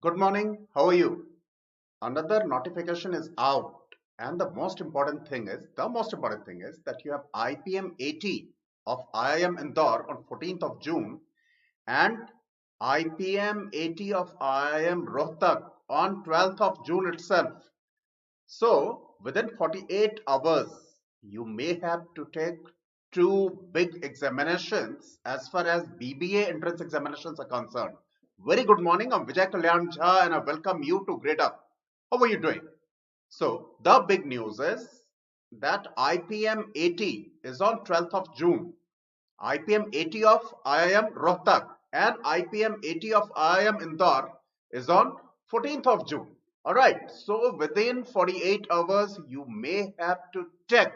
Good morning. How are you? Another notification is out, and the most important thing is that you have IPM 80 of IIM Indore on 14th of June and IPM 80 of IIM Rohtak on 12th of June itself. So within 48 hours, you may have to take two big examinations as far as BBA entrance examinations are concerned. Very good morning. I'm Vijay Kalyan Jha and I welcome you to Grade Up. How are you doing? So the big news is that IPM 80 is on 12th of June. IPM 80 of IIM Rohtak and IPM 80 of IIM Indore is on 14th of June. Alright, so within 48 hours, you may have to take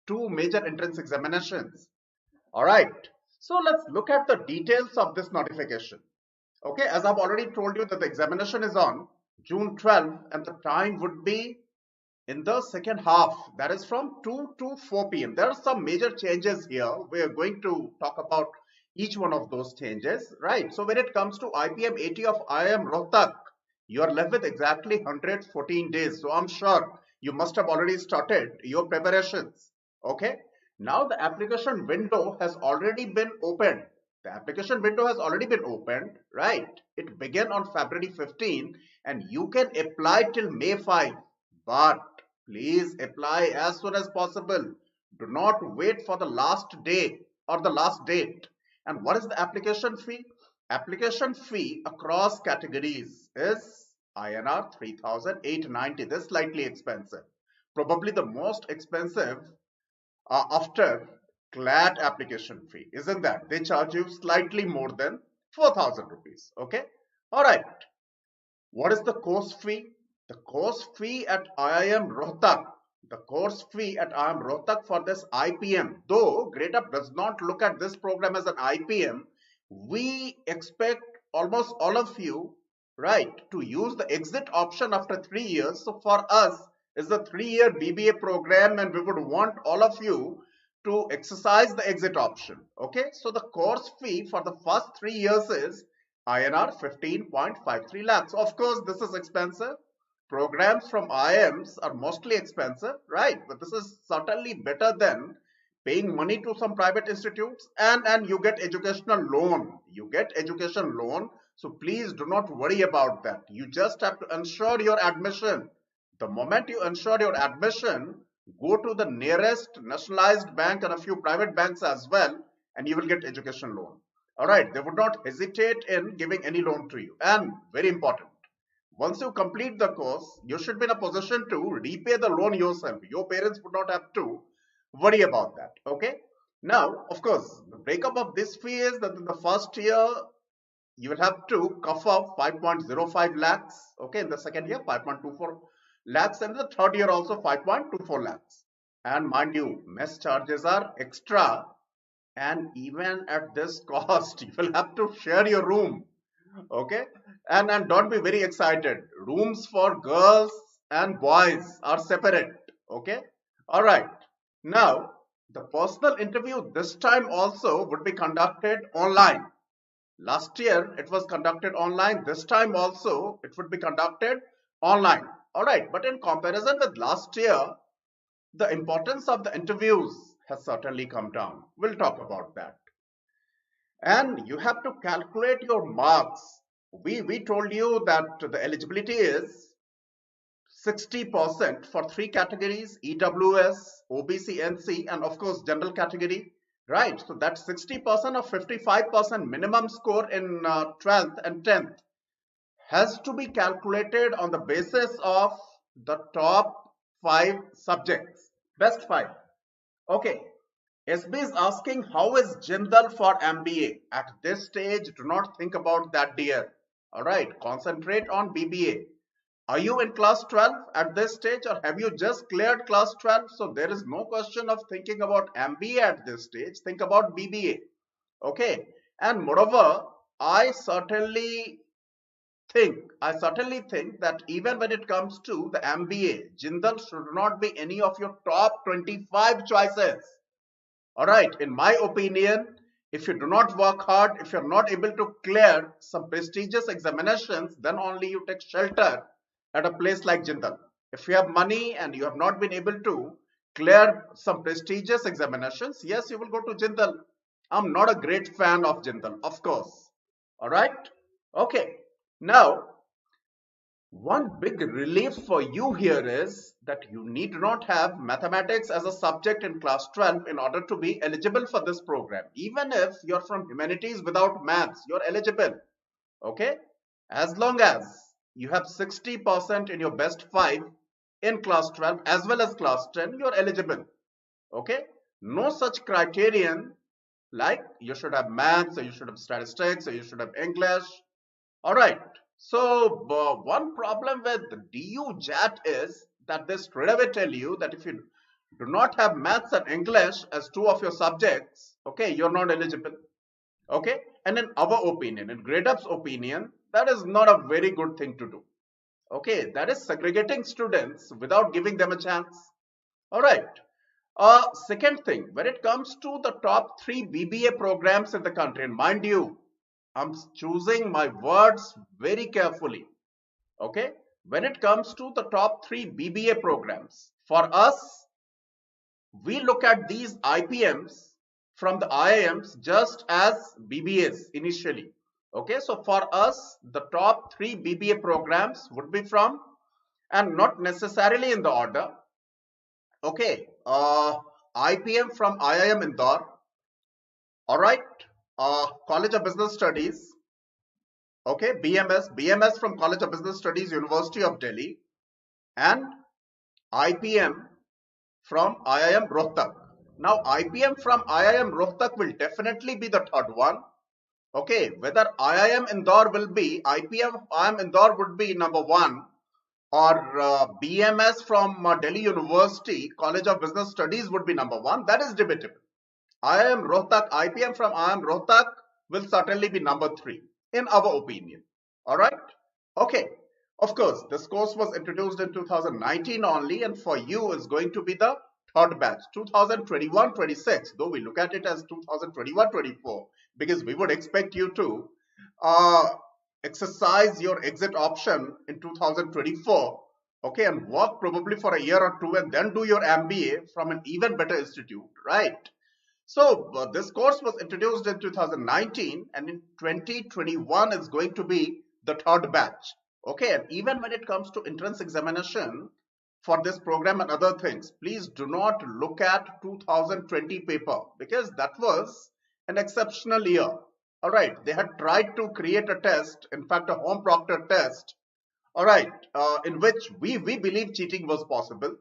two major entrance examinations. Alright, so let's look at the details of this notification. Okay, as I've already told you that the examination is on June 12th and the time would be in the second half, that is from 2 to 4 p.m. There are some major changes here. We are going to talk about each one of those changes, right? So when it comes to IPM 80 of IIM Rohtak, you are left with exactly 114 days. So I'm sure you must have already started your preparations. Okay. Now the application window has already been opened. The application window has already been opened, right? It began on February 15 and you can apply till May 5. But please apply as soon as possible. Do not wait for the last day or the last date. And what is the application fee? Application fee across categories is INR 3,890. This is slightly expensive. Probably the most expensive after CLAT application fee. Isn't that? They charge you slightly more than 4,000 rupees. Okay. All right. What is the course fee? The course fee at IIM Rohtak, the course fee at IIM Rohtak for this IPM, though Grade Up does not look at this program as an IPM, we expect almost all of you, right, to use the exit option after 3 years. So for us, it's a 3-year BBA program and we would want all of you to exercise the exit option. Okay, so the course fee for the first 3 years is INR 15.53 lakhs. Of course, this is expensive. Programs from IIMs are mostly expensive, right? But this is certainly better than paying money to some private institutes and you get educational loan. You get education loan. So please do not worry about that. You just have to ensure your admission. The moment you ensure your admission, go to the nearest nationalized bank and a few private banks as well, and you will get education loan. All right, they would not hesitate in giving any loan to you. And very important, once you complete the course, you should be in a position to repay the loan yourself. Your parents would not have to worry about that. Okay. Now, of course, the breakup of this fee is that in the first year, you will have to cover 5.05 lakhs. Okay. In the second year, 5.24 lakhs. And in the third year also 5.24 lakhs. And mind you, mess charges are extra. And even at this cost, you will have to share your room. Okay, and don't be very excited. Rooms for girls and boys are separate. Okay, all right. Now the personal interview this time also would be conducted online. Last year it was conducted online. This time also it would be conducted online. All right, but in comparison with last year, the importance of the interviews has certainly come down. We'll talk about that. And you have to calculate your marks. We told you that the eligibility is 60% for three categories: EWS, OBC, NC, and of course general category, right? So that's 60% of 55% minimum score in 12th and 10th has to be calculated on the basis of the top 5 subjects, best 5. Okay, SB is asking how is Jindal for MBA? At this stage, do not think about that, dear. All right, concentrate on BBA. Are you in class 12 at this stage or have you just cleared class 12? So there is no question of thinking about MBA at this stage. Think about BBA. Okay, and moreover, I certainly think that even when it comes to the MBA, Jindal should not be any of your top 25 choices. All right, in my opinion, If you do not work hard, if you're not able to clear some prestigious examinations, then only you take shelter at a place like Jindal. If you have money and you have not been able to clear some prestigious examinations, yes, you will go to Jindal. I'm not a great fan of Jindal, of course. All right. Okay. Now, one big relief for you here is that you need not have mathematics as a subject in class 12 in order to be eligible for this program. Even if you're from humanities without maths, you're eligible. Okay? As long as you have 60% in your best 5 in class 12 as well as class 10, you're eligible. Okay? No such criterion like you should have maths or you should have statistics or you should have English. All right. So one problem with DU-JAT is that they straight away tell you that if you do not have maths and English as two of your subjects, okay, you're not eligible. Okay. And in our opinion, in GradeUp's opinion, that is not a very good thing to do. Okay. That is segregating students without giving them a chance. All right. Second thing, when it comes to the top 3 BBA programs in the country, and mind you, I'm choosing my words very carefully. Okay. When it comes to the top 3 BBA programs, for us, we look at these IPMs from the IIMs just as BBAs initially. Okay. So for us, the top 3 BBA programs would be from, and not necessarily in the order. Okay. IPM from IIM Indore. All right. College of Business Studies. Okay, BMS from College of Business Studies, University of Delhi, and IPM from IIM Rohtak. Now, IPM from IIM Rohtak will definitely be the third one. Okay, whether IIM Indore will be, IPM IIM Indore would be number 1, or BMS from Delhi University, College of Business Studies would be number 1. That is debatable. IIM Rohtak, IPM from IIM Rohtak will certainly be number 3 in our opinion. All right. Okay. Of course, this course was introduced in 2019 only, and for you is going to be the third batch, 2021-26, though we look at it as 2021-24, because we would expect you to exercise your exit option in 2024, okay, and work probably for a year or two and then do your MBA from an even better institute, right? So this course was introduced in 2019, and in 2021 is going to be the third batch. Okay, and even when it comes to entrance examination for this program and other things, please do not look at 2020 paper, because that was an exceptional year. All right, they had tried to create a test, in fact a home proctor test, all right, in which we believe cheating was possible.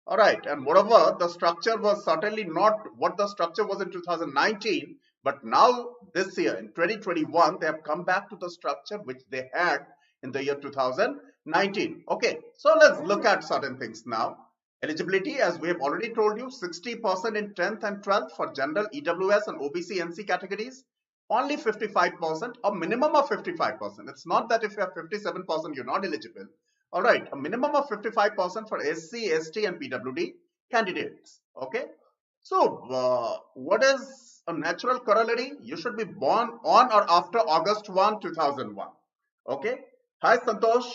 All right, and moreover, the structure was certainly not what the structure was in 2019, but now this year in 2021, they have come back to the structure which they had in the year 2019. Okay, so let's look at certain things now. Eligibility, as we have already told you, 60% in 10th and 12th for general EWS and OBC NC categories, only 55%, a minimum of 55%. It's not that if you have 57%, you're not eligible. All right, a minimum of 55% for SC, ST, and PWD candidates. Okay, so what is a natural corollary? You should be born on or after August 1, 2001. Okay, hi Santosh,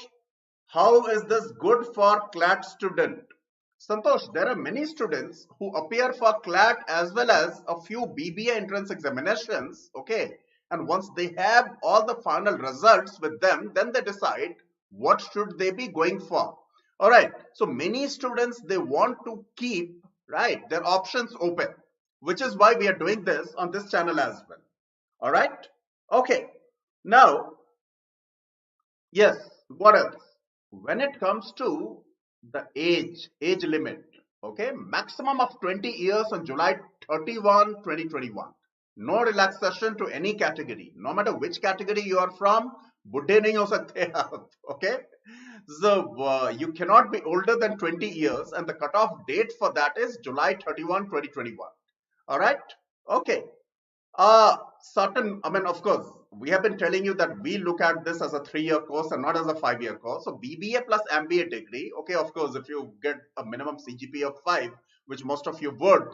how is this good for CLAT student? Santosh, there are many students who appear for CLAT as well as a few BBA entrance examinations. Okay, and once they have all the final results with them, then they decide what should they be going for. All right, so many students, they want to keep, right, their options open, which is why we are doing this on this channel as well. All right, okay, now yes, what else? When it comes to the age limit, okay, maximum of 20 years on July 31, 2021. No relaxation to any category, no matter which category you are from. बुढ़े नहीं हो सकते आप, okay? So you cannot be older than 20 years, and the cutoff date for that is July 31, 2021. All right? Okay. Of course, we have been telling you that we look at this as a 3-year course and not as a 5-year course. So BBA plus MBA degree, okay, of course, if you get a minimum CGPA of 5, which most of you would,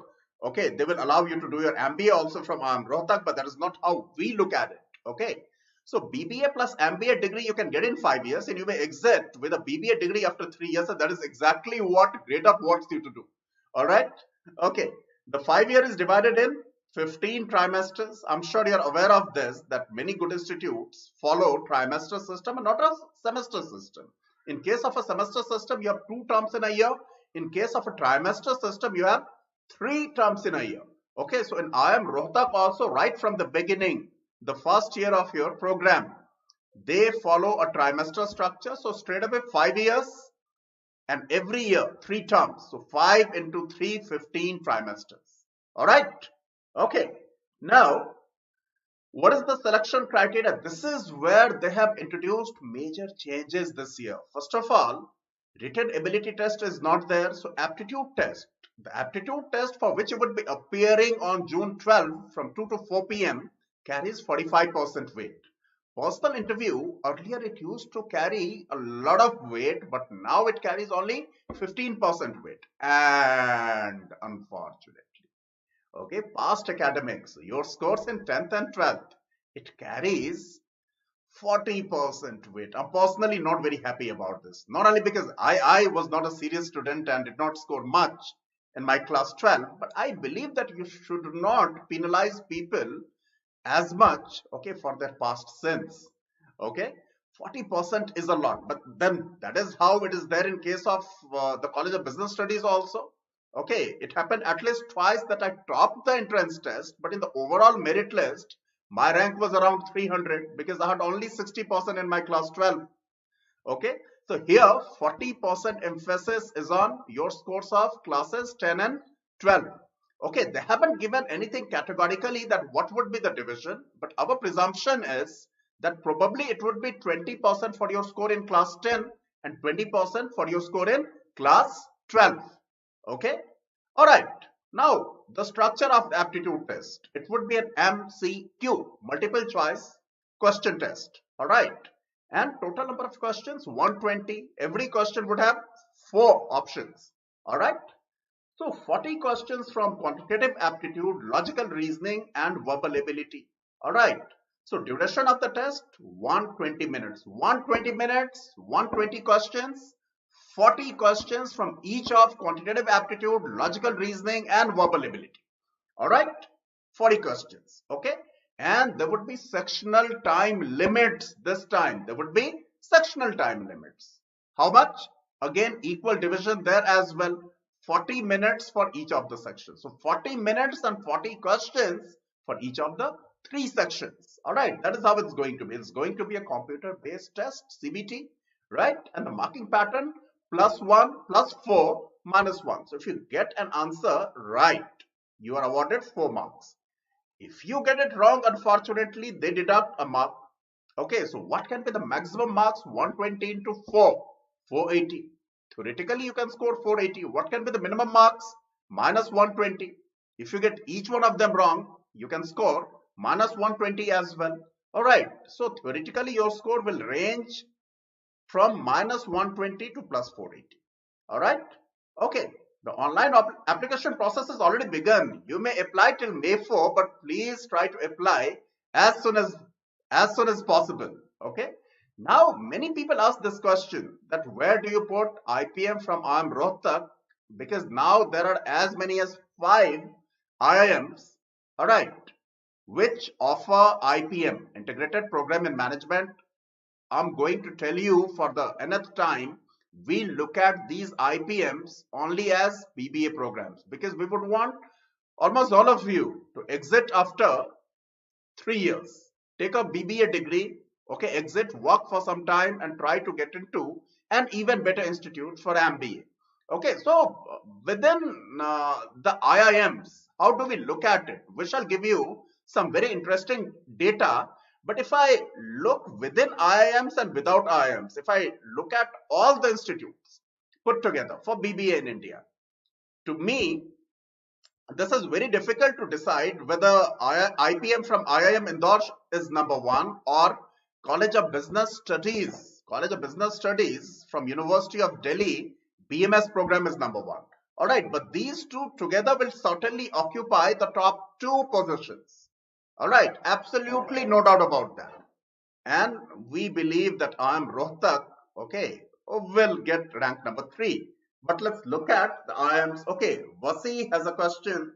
Okay, they will allow you to do your MBA also from IIM Rohtak, but that is not how we look at it. Okay, so BBA plus MBA degree you can get in 5 years, and you may exit with a BBA degree after 3 years, and that is exactly what Grade Up wants you to do. All right. Okay, the 5 year is divided in 15 trimesters. I'm sure you're aware of this, that many good institutes follow trimester system and not a semester system. In case of a semester system, you have 2 terms in a year. In case of a trimester system, you have 3 terms in a year. Okay, so in IIM Rohtak also, right from the beginning, the first year of your program, they follow a trimester structure. So straight away 5 years, and every year 3 terms. So 5 into 3, 15 trimesters. All right. Okay. Now, what is the selection criteria? This is where they have introduced major changes this year. First of all, written ability test is not there. So aptitude test. The aptitude test, for which you would be appearing on June 12 from 2 to 4 p.m. carries 45% weight. Personal interview, earlier it used to carry a lot of weight, but now it carries only 15% weight. And unfortunately, okay, past academics, your scores in 10th and 12th, it carries 40% weight. I'm personally not very happy about this. Not only because I was not a serious student and did not score much in my class 12, but I believe that you should not penalize people as much, okay, for their past sins. Okay, 40% is a lot, but then that is how it is there in case of the College of Business Studies also. Okay, it happened at least twice that I topped the entrance test, but in the overall merit list, my rank was around 300 because I had only 60% in my class 12. Okay, so here 40% emphasis is on your scores of classes 10 and 12. Okay, they haven't given anything categorically that what would be the division, but our presumption is that probably it would be 20% for your score in class 10 and 20% for your score in class 12. Okay, all right. Now, the structure of the aptitude test, it would be an MCQ, multiple choice question test. All right. And total number of questions, 120. Every question would have 4 options. All right. So 40 questions from quantitative aptitude, logical reasoning, and verbal ability. All right. So duration of the test, 120 minutes. 120 minutes, 120 questions, 40 questions from each of quantitative aptitude, logical reasoning, and verbal ability. All right. 40 questions. Okay. And there would be sectional time limits this time. There would be sectional time limits. How much? Again, equal division there as well. 40 minutes for each of the sections. So 40 minutes and 40 questions for each of the 3 sections. All right, that is how it's going to be. It's going to be a computer-based test, CBT, right? And the marking pattern, +1, +4, -1. So if you get an answer right, you are awarded 4 marks. If you get it wrong, unfortunately, they deduct a mark. Okay, so what can be the maximum marks? 120 into 4, 480. Theoretically, you can score 480. What can be the minimum marks? -120. If you get each one of them wrong, you can score -120 as well. All right. So theoretically, your score will range from -120 to +480. All right. Okay. The online application process has already begun. You may apply till May 4, but please try to apply as soon as possible. Okay. Now, many people ask this question that where do you put IPM from IIM Rohtak? Because now there are as many as 5 IIMs, all right, which offer IPM, Integrated Program in Management. I'm going to tell you for the nth time, we look at these IPMs only as BBA programs because we would want almost all of you to exit after 3 years. Take a BBA degree, okay, exit, work for some time and try to get into an even better institute for MBA. Okay, so within the IIMs, how do we look at it? We shall give you some very interesting data. But if I look within IIMs and without IIMs, if I look at all the institutes put together for BBA in India, to me, this is very difficult to decide whether IPM from IIM Indore is number 1 or College of Business Studies from University of Delhi BMS program is number 1. All right, but these two together will certainly occupy the top two positions. All right, absolutely no doubt about that. And we believe that IIM Rohtak, okay, will get rank number 3. But let's look at the IIMs. Okay, Vasi has a question.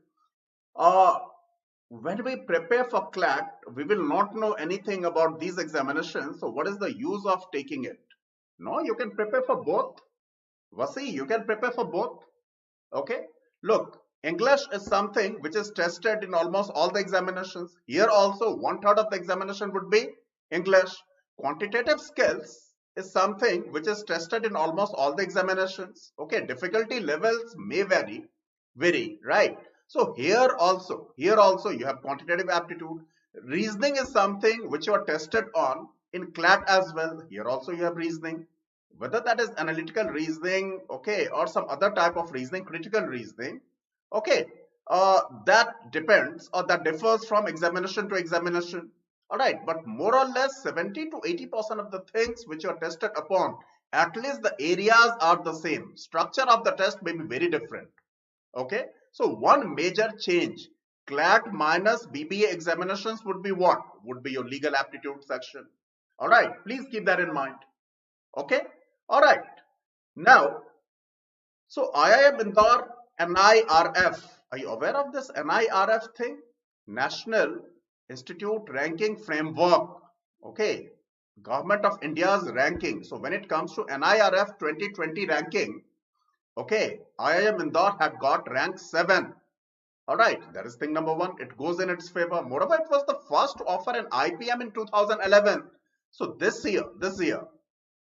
When we prepare for CLAT, we will not know anything about these examinations. So what is the use of taking it? No, you can prepare for both. Vasi, you can prepare for both. Okay, look, English is something which is tested in almost all the examinations. Here also 1/3 of the examination would be English. Quantitative skills is something which is tested in almost all the examinations. Okay, difficulty levels may vary, right? So here also you have quantitative aptitude. Reasoning is something which you are tested on in CLAT as well. Here also you have reasoning. Whether that is analytical reasoning, okay, or some other type of reasoning, critical reasoning, okay, that depends or that differs from examination to examination. All right, but more or less 70 to 80% of the things which you are tested upon, at least the areas are the same. Structure of the test may be very different. Okay, so one major change, CLAT minus BBA examinations would be what? Would be your legal aptitude section. All right, please keep that in mind. Okay, all right. Now, so IIM Indore NIRF. Are you aware of this NIRF thing? National Institute Ranking Framework. Okay, Government of India's ranking. So when it comes to NIRF 2020 ranking, okay, IIM Indore had got rank 7. All right, that is thing number 1. It goes in its favor. Moreover, it was the first to offer an IPM in 2011. So this year,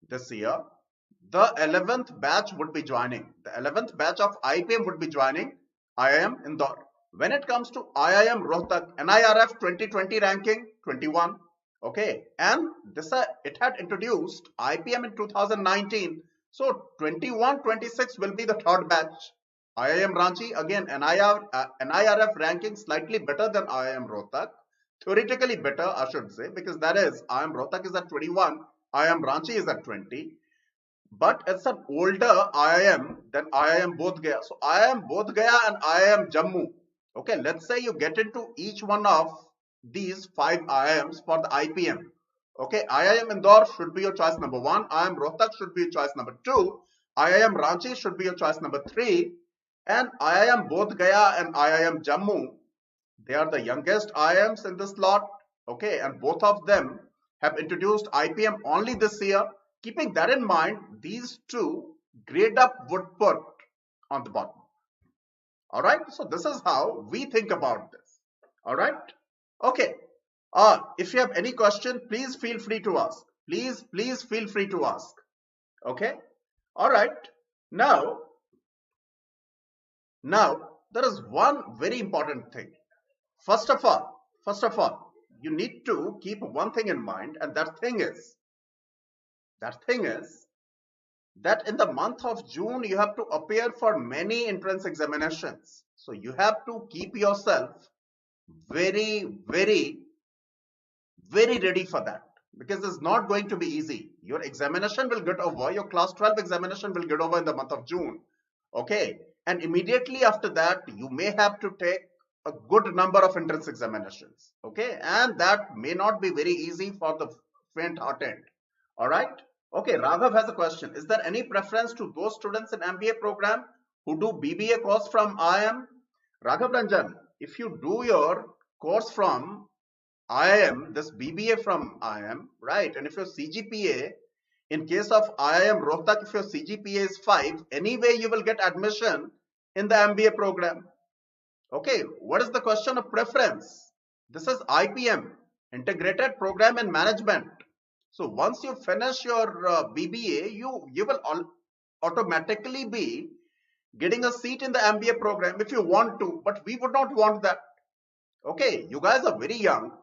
the 11th batch would be joining. The 11th batch of IPM would be joining IIM Indore. When it comes to IIM Rohtak, NIRF 2020 ranking 21. Okay, and this it had introduced IPM in 2019. So 21-26 will be the third batch. IIM Ranchi, again NIRF ranking slightly better than IIM Rohtak. Theoretically better, I should say, because that is IIM Rohtak is at 21, IIM Ranchi is at 20. But it's an older IIM than IIM Bodh Gaya. So IIM Bodh Gaya and IIM Jammu. Okay, let's say you get into each one of these 5 IIMs for the IPM. Okay, IIM Indore should be your choice number 1. IIM Rohtak should be your choice number 2. IIM Ranchi should be your choice number 3. And IIM Bodh Gaya and IIM Jammu, they are the youngest IIMs in this lot. Okay, and both of them have introduced IPM only this year. Keeping that in mind, these two grade up would put on the bottom. All right, so this is how we think about this. All right, okay. If you have any question, please feel free to ask. Please feel free to ask. Okay. All right. Now there is one very important thing. First of all, you need to keep one thing in mind, and that thing is that in the month of June, you have to appear for many entrance examinations. So you have to keep yourself very ready for that, because it's not going to be easy. Your examination will get over, your class 12 examination will get over in the month of June. Okay, and immediately after that, you may have to take a good number of entrance examinations. Okay, and that may not be very easy for the faint-hearted. All right. Okay, Raghav has a question. Is there any preference to those students in MBA program who do BBA course from IIM? Raghav Ranjan, if you do your course from IIM, this BBA from IIM, right? And if your CGPA, in case of IIM Rohtak, if your CGPA is 5, anyway you will get admission in the MBA program. Okay, what is the question of preference? This is IPM, Integrated Program and Management. So once you finish your BBA, you will automatically be getting a seat in the MBA program if you want to, but we would not want that. Okay, you guys are very young.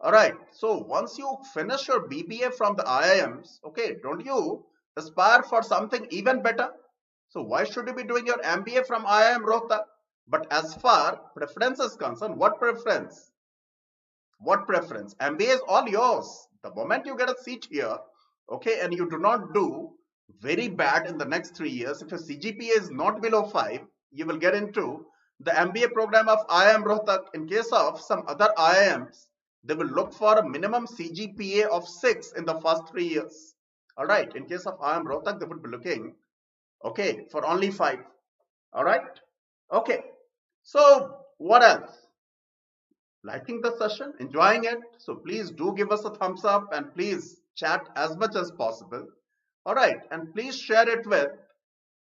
All right, so once you finish your BBA from the IIMs, okay, don't you aspire for something even better? So why should you be doing your MBA from IIM Rohtak? But as far preference is concerned, what preference? What preference? MBA is all yours. The moment you get a seat here, okay, and you do not do very bad in the next 3 years, if your CGPA is not below 5, you will get into the MBA program of IIM Rohtak. In case of some other IIMs, they will look for a minimum CGPA of 6 in the first 3 years. All right. In case of IIM Rohtak, they would be looking, okay, for only 5. All right. Okay. So what else? Liking the session, enjoying it? So please do give us a thumbs up and please chat as much as possible. All right. And please share it with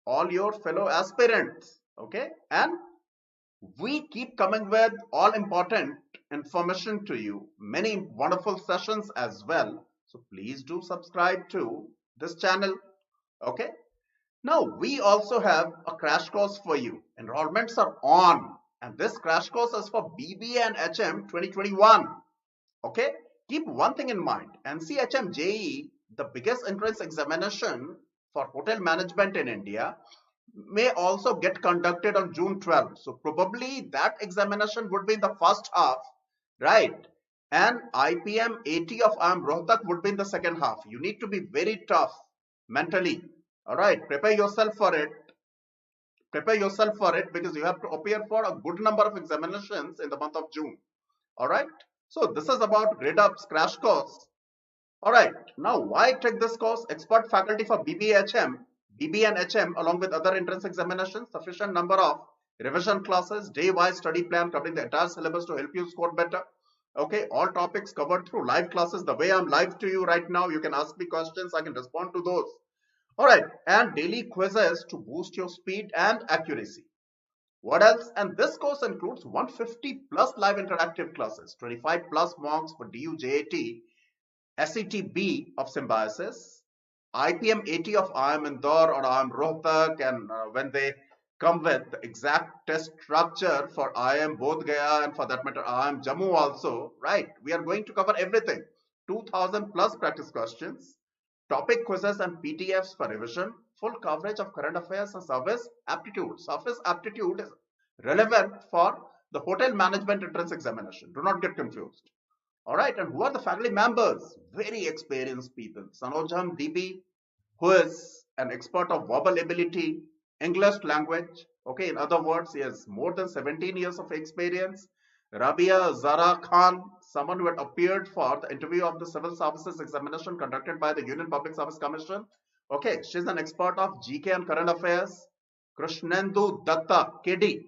all your fellow aspirants. Okay. And we keep coming with all important information to you, many wonderful sessions as well. So please do subscribe to this channel. Okay. Now we also have a crash course for you. Enrollments are on, and this crash course is for BBA and HM 2021. Okay. Keep one thing in mind. NCHM JEE, the biggest entrance examination for hotel management in India, may also get conducted on June 12th. So probably that examination would be in the first half, right? And IPM 80 of IIM Rohtak would be in the second half. You need to be very tough mentally. All right, prepare yourself for it. Prepare yourself for it because you have to appear for a good number of examinations in the month of June. All right. So this is about Grade Up's crash course. All right. Now, why take this course? Expert faculty for BBHM, BB and HM, along with other entrance examinations, sufficient number of revision classes, day-wise study plan covering the entire syllabus to help you score better. Okay, all topics covered through live classes. The way I'm live to you right now, you can ask me questions, I can respond to those. All right, and daily quizzes to boost your speed and accuracy. What else? And this course includes 150 plus live interactive classes, 25 plus mocks for DU-JAT, SET-B of Symbiosis, IPM 80 of IIM Indore or IIM Rohtak, and when they come with the exact test structure for IIM Bodh Gaya and for that matter IIM Jammu also, right? We are going to cover everything. 2000 plus practice questions, topic quizzes and PDFs for revision, full coverage of current affairs and service aptitude. Service aptitude is relevant for the hotel management entrance examination. Do not get confused. All right, and who are the faculty members? Very experienced people. Sanojam DB, who is an expert of verbal ability, English language. Okay, in other words, he has more than 17 years of experience. Rabia Zara Khan, someone who had appeared for the interview of the civil services examination conducted by the Union Public Service Commission. Okay, she's an expert of GK and current affairs. Krishnendu Datta, KD.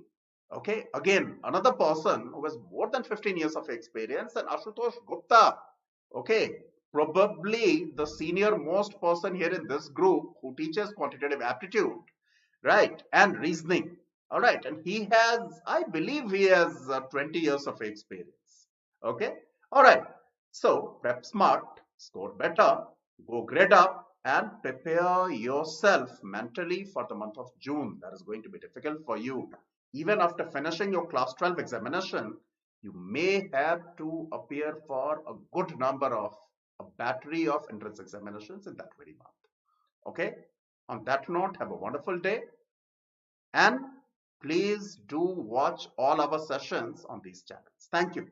Okay, again, another person who has more than 15 years of experience, and Ashutosh Gupta. Okay, probably the senior most person here in this group who teaches quantitative aptitude, right, and reasoning. All right, and he has, I believe he has 20 years of experience. Okay, all right. So prep smart, score better, go grade up, and prepare yourself mentally for the month of June. That is going to be difficult for you. Even after finishing your class 12 examination, you may have to appear for a good number of a battery of entrance examinations in that very month. Okay. On that note, have a wonderful day. And please do watch all our sessions on these channels. Thank you.